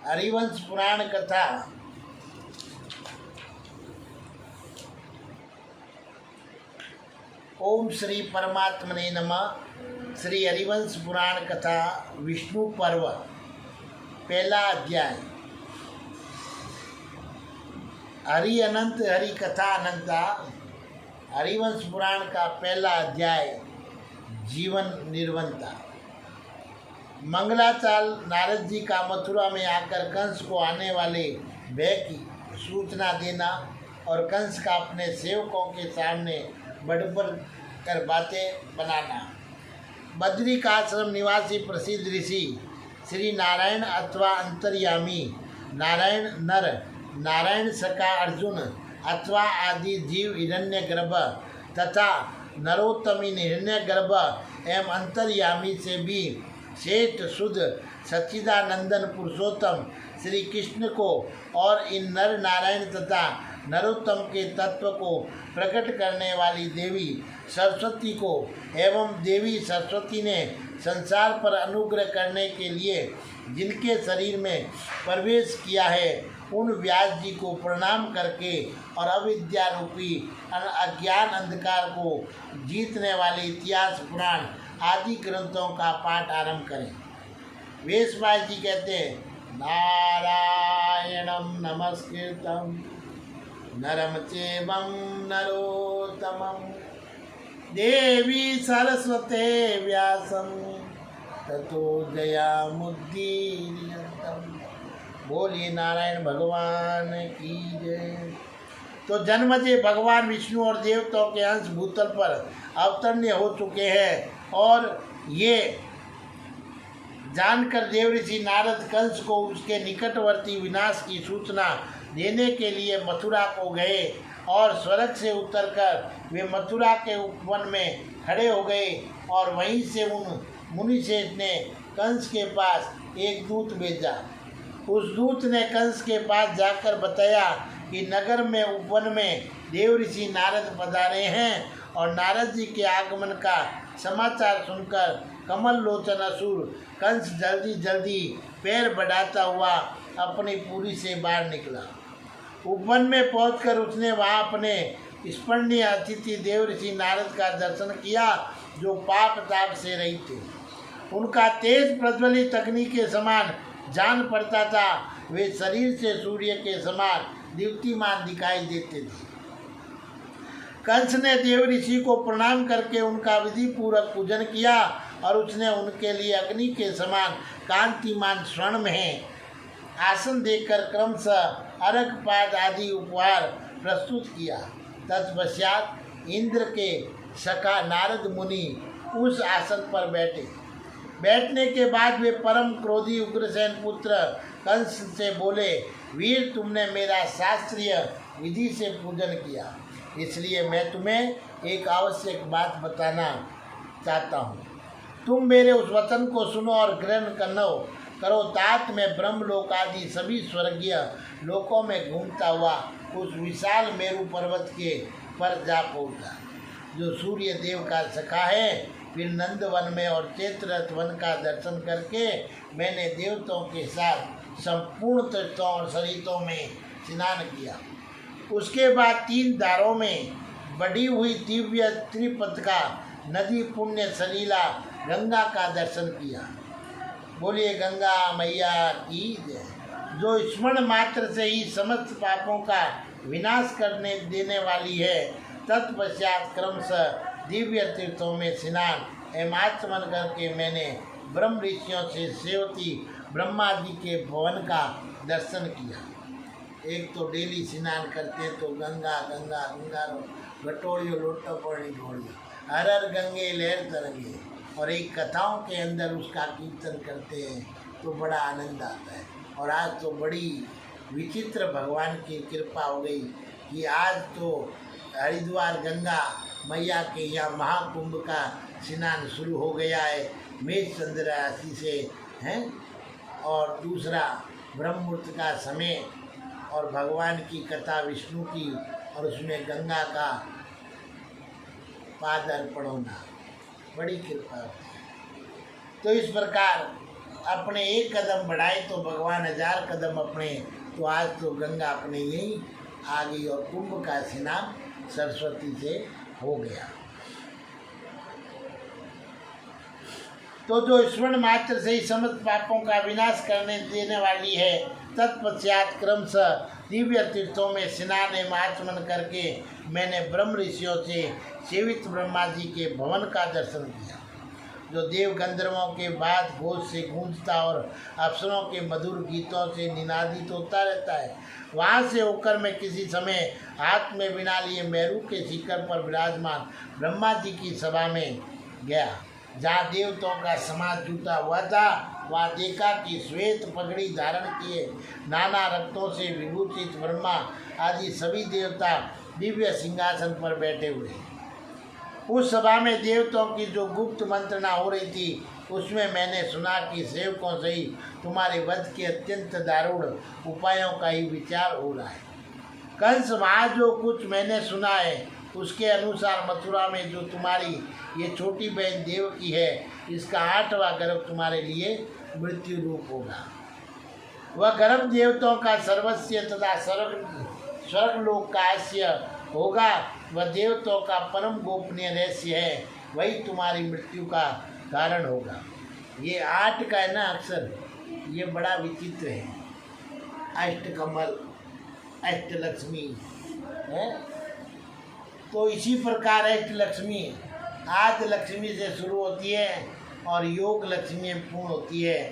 हरिवंश पुराण कथा ओम श्री परमात्मने नमः। श्री हरिवंश पुराण कथा विष्णु पर्व पहला अध्याय। हरि अनंत हरि कथा अनंता। हरिवंश पुराण का पहला अध्याय जीवन निर्वंता। मंगलाचाल नारद जी का मथुरा में आकर कंस को आने वाले भय की सूचना देना और कंस का अपने सेवकों के सामने बढ़ कर बातें बनाना। बद्री का आश्रम निवासी प्रसिद्ध ऋषि श्री नारायण अथवा अंतर्यामी नारायण नर, नारायण सका अर्जुन अथवा आदि जीव हिरण्यगर्भ तथा नरोत्तमी हिरण्यगर्भ एवं अंतर्यामी से भी श्रेष्ठ शुद्ध सच्चिदानंदन पुरुषोत्तम श्री कृष्ण को और इन नर नारायण तथा नरोत्तम के तत्व को प्रकट करने वाली देवी सरस्वती को एवं देवी सरस्वती ने संसार पर अनुग्रह करने के लिए जिनके शरीर में प्रवेश किया है उन व्यास जी को प्रणाम करके और अविद्या रूपी अज्ञान अंधकार को जीतने वाले इतिहास पुराण आदि ग्रंथों का पाठ आरंभ करें। वेशवास जी कहते हैं, नारायणं नमस्कृतं नरं चैवं नरोत्तमं देवी सरस्वते व्यासं ततो जयामुदीरयन्तम्। बोलिए नारायण भगवान की जय। तो जन्मजय भगवान विष्णु और देवताओं के अंश भूतल पर अवतरण हो चुके हैं और ये जानकर देवऋषि नारद कंस को उसके निकटवर्ती विनाश की सूचना देने के लिए मथुरा को गए और स्वर्ग से उतरकर वे मथुरा के उपवन में खड़े हो गए और वहीं से उन मुनिश्रेष्ठ ने कंस के पास एक दूत भेजा। उस दूत ने कंस के पास जाकर बताया कि नगर में उपवन में देवऋषि नारद पधारे हैं और नारद जी के आगमन का समाचार सुनकर कमल लोचन असुर कंस जल्दी जल्दी पैर बढ़ाता हुआ अपनी पुरी से बाहर निकला। उपवन में पहुंचकर उसने वहां अपने स्मरणीय अतिथि देवऋषि नारद का दर्शन किया जो पाप ताप से रहित थे। उनका तेज प्रज्वलित अग्नि के समान जान पड़ता था। वे शरीर से सूर्य के समान दीप्तिमान दिखाई देते थे। कंस ने देवऋषि को प्रणाम करके उनका विधि पूर्वक पूजन किया और उसने उनके लिए अग्नि के समान कांतिमान स्वर्ण में आसन देकर क्रमशः अर्घपाद आदि उपहार प्रस्तुत किया। तत्पश्चात इंद्र के सखा नारद मुनि उस आसन पर बैठे। बैठने के बाद वे परम क्रोधी उग्रसेन पुत्र कंस से बोले, वीर तुमने मेरा शास्त्रीय विधि से पूजन किया, इसलिए मैं तुम्हें एक आवश्यक बात बताना चाहता हूँ। तुम मेरे उस वचन को सुनो और ग्रहण करो। तात में ब्रह्मलोक आदि सभी स्वर्गीय लोकों में घूमता हुआ उस विशाल मेरु पर्वत के पर जा पहुँचा जो सूर्य देव का सखा है। फिर नंदवन में और चैत्ररथ वन का दर्शन करके मैंने देवताओं के साथ संपूर्ण तीर्थों और सरितों में स्नान किया। उसके बाद 3 धारों में बढ़ी हुई दिव्य त्रिपथका नदी पुण्य सलीला गंगा का दर्शन किया। बोलिए गंगा मैया की जय। जो स्मरण मात्र से ही समस्त पापों का विनाश करने देने वाली है। तत्पश्चात क्रमशः दिव्य तीर्थों में स्नान एवं आचमन करके मैंने ब्रह्म ऋषियों से सेवती ब्रह्मा जी के भवन का दर्शन किया। एक तो डेली स्नान करते तो गंगा गंगा गंगा घटोड़ियों लोटो पड़ी ढोड़ियो हर हर गंगे लहर तरंगे, और एक कथाओं के अंदर उसका कीर्तन करते हैं तो बड़ा आनंद आता है। और आज तो बड़ी विचित्र भगवान की कृपा हो गई कि आज तो हरिद्वार गंगा मैया के यहाँ महाकुंभ का स्नान शुरू हो गया है। मेष चंद्र राशि से हैं और दूसरा ब्रह्ममुहूर्त का समय और भगवान की कथा विष्णु की और उसमें गंगा का पाद अर्पण होना बड़ी कृपा होती है। तो इस प्रकार अपने एक कदम बढ़ाए तो भगवान 1000 कदम अपने। तो आज तो गंगा अपने यहीं आ गई और कुंभ का स्नान सरस्वती से हो गया। तो जो स्मरण मात्र से ही समस्त पापों का विनाश करने देने वाली है, तत्पश्चात क्रमशः दिव्य तीर्थों में स्नान एवं आचमन करके मैंने ब्रह्म ऋषियों से सेवित ब्रह्मा जी के भवन का दर्शन किया, जो देव गंधर्वों के बाद घोष से गूंजता और अप्सरों के मधुर गीतों से निनादित होता रहता है। वहाँ से होकर मैं किसी समय हाथ में बिना लिए मेरू के शिखर पर विराजमान ब्रह्मा जी की सभा में गया, जहाँ देवताओं का समाज जुटा हुआ था। वहाँ देखा कि श्वेत पगड़ी धारण किए नाना रत्नों से विभूषित ब्रह्मा आदि सभी देवता दिव्य सिंहासन पर बैठे हुए। उस सभा में देवताओं की जो गुप्त मंत्रणा हो रही थी, उसमें मैंने सुना कि सेवकों से ही तुम्हारे वध के अत्यंत दारुण उपायों का ही विचार हो रहा है। कंस, वहाँ जो कुछ मैंने सुना है उसके अनुसार मथुरा में जो तुम्हारी ये छोटी बहन देवकी है, इसका 8वां गर्भ तुम्हारे लिए मृत्यु रूप होगा। वह गर्भ देवताओं का सर्वस्व तथा स्वर्गलोक का आश्रय होगा। वह देवताओं का परम गोपनीय रहस्य है, वही तुम्हारी मृत्यु का कारण होगा। ये 8 का है ना अक्षर, ये बड़ा विचित्र है। अष्टकमल, अष्टलक्ष्मी है, तो इसी प्रकार अष्टलक्ष्मी आदि लक्ष्मी से शुरू होती है और योग लक्ष्मी में पूर्ण होती है।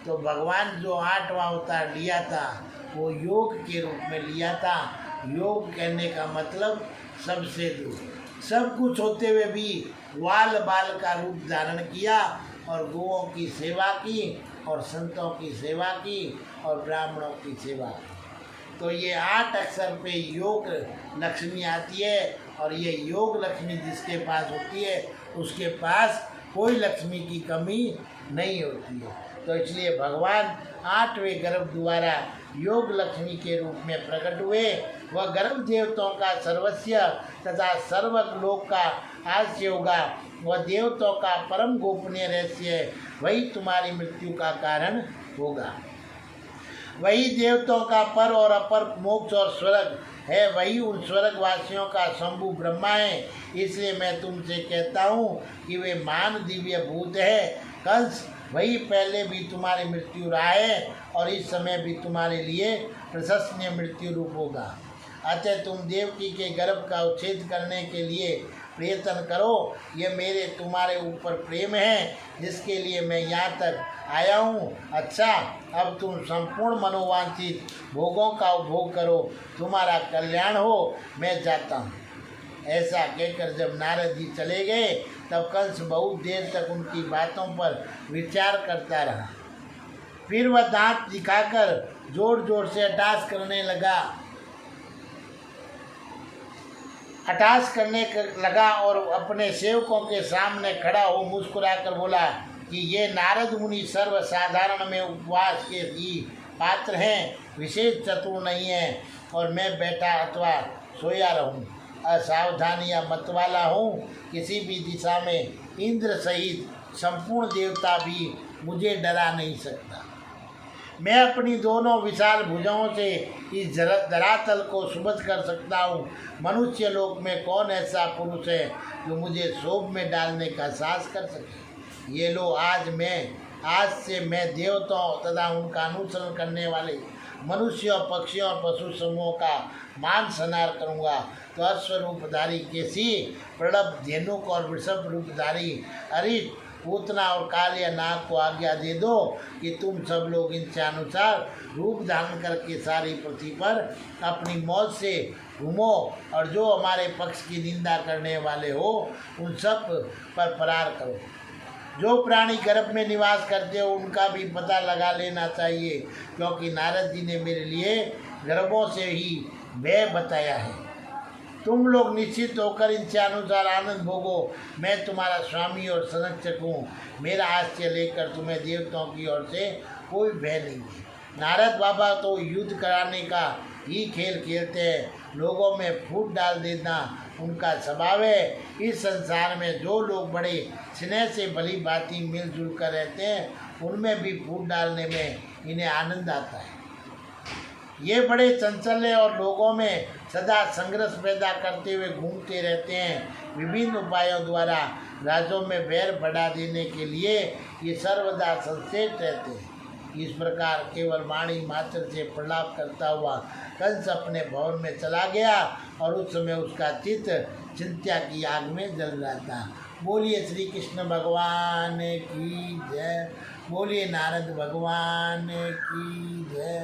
तो भगवान जो 8वां अवतार लिया था वो योग के रूप में लिया था। योग कहने का मतलब सबसे दूर, सब कुछ होते हुए भी ग्वाल बाल का रूप धारण किया और गौओं की सेवा की और संतों की सेवा की और ब्राह्मणों की सेवा की। तो ये 8 अक्षर पे योग लक्ष्मी आती है और ये योग लक्ष्मी जिसके पास होती है उसके पास कोई लक्ष्मी की कमी नहीं होती है। तो इसलिए भगवान 8वें गर्भ द्वारा योग लक्ष्मी के रूप में प्रकट हुए। वह गर्भ देवताओं का सर्वस्व तथा सर्वलोक का आश्रय होगा। वह देवताओं का परम गोपनीय रहस्य है, वही तुम्हारी मृत्यु का कारण होगा। वही देवताओं का पर और अपर मोक्ष और स्वर्ग है, वही उन स्वर्गवासियों का शंभु ब्रह्मा है। इसलिए मैं तुमसे कहता हूँ कि वे मान दिव्य भूत है। कंस, वही पहले भी तुम्हारी मृत्यु रहा है और इस समय भी तुम्हारे लिए प्रशंसनीय मृत्यु रूप होगा। अतः तुम देवकी के गर्भ का उच्छेद करने के लिए प्रयत्न करो। ये मेरे तुम्हारे ऊपर प्रेम है जिसके लिए मैं यहाँ तक आया हूँ। अच्छा, अब तुम संपूर्ण मनोवांछित भोगों का उपभोग करो, तुम्हारा कल्याण हो, मैं जाता हूँ। ऐसा कहकर जब नारद जी चले गए तब कंस बहुत देर तक उनकी बातों पर विचार करता रहा। फिर वह दांत दिखाकर जोर जोर से अट्टहास करने लगा और अपने सेवकों के सामने खड़ा हो मुस्कुराकर बोला कि ये नारद मुनि सर्वसाधारण में उपवास के ही पात्र हैं, विशेष चतुर नहीं है और मैं बैठा अथवा सोया रहूं, असावधानी या मतवाला हूँ। किसी भी दिशा में इंद्र सहित संपूर्ण देवता भी मुझे डरा नहीं सकता। मैं अपनी दोनों विशाल भुजाओं से इस धरातल को सुबद्ध कर सकता हूँ। मनुष्य लोक में कौन ऐसा पुरुष है जो मुझे शोभ में डालने का साहस कर सके। ये लो, आज से मैं देवताओं तथा उनका अनुसरण करने वाले मनुष्यों, पक्षियों और पशु समूहों का मान सनार करूँगा। तो अश्वरूपधारी केसी, प्रणब धेनुक और वृषभ रूपधारी अरिट, पूतना और काल या नाग को आज्ञा दे दो कि तुम सब लोग इनसे अनुसार रूप धारण करके सारी पृथ्वी पर अपनी मौज से घूमो और जो हमारे पक्ष की निंदा करने वाले हो उन सब पर प्रहार करो। जो प्राणी गर्भ में निवास करते हो उनका भी पता लगा लेना चाहिए, क्योंकि नारद जी ने मेरे लिए गर्भों से ही भय बताया है। तुम लोग निश्चित होकर इनसे अनुसार आनंद भोगो। मैं तुम्हारा स्वामी और संरक्षक हूँ। मेरा आश्रय लेकर तुम्हें देवताओं की ओर से कोई भय नहीं है। नारद बाबा तो युद्ध कराने का ही खेल खेलते हैं, लोगों में फूट डाल देना उनका स्वभाव है। इस संसार में जो लोग बड़े स्नेह से भली भांति मिलजुल कर रहते हैं उनमें भी फूट डालने में इन्हें आनंद आता है। ये बड़े चंचल हैं और लोगों में सदा संघर्ष पैदा करते हुए घूमते रहते हैं। विभिन्न उपायों द्वारा राज्यों में बैर बढ़ा देने के लिए ये सर्वदा संचेत रहते हैं। इस प्रकार केवल वाणी मात्र से प्रलाप करता हुआ कंस अपने भवन में चला गया और उस समय उसका चित्त चिंता की आग में जल रहा था। बोलिए श्री कृष्ण भगवान की जय। बोलिए नारद भगवान की जय।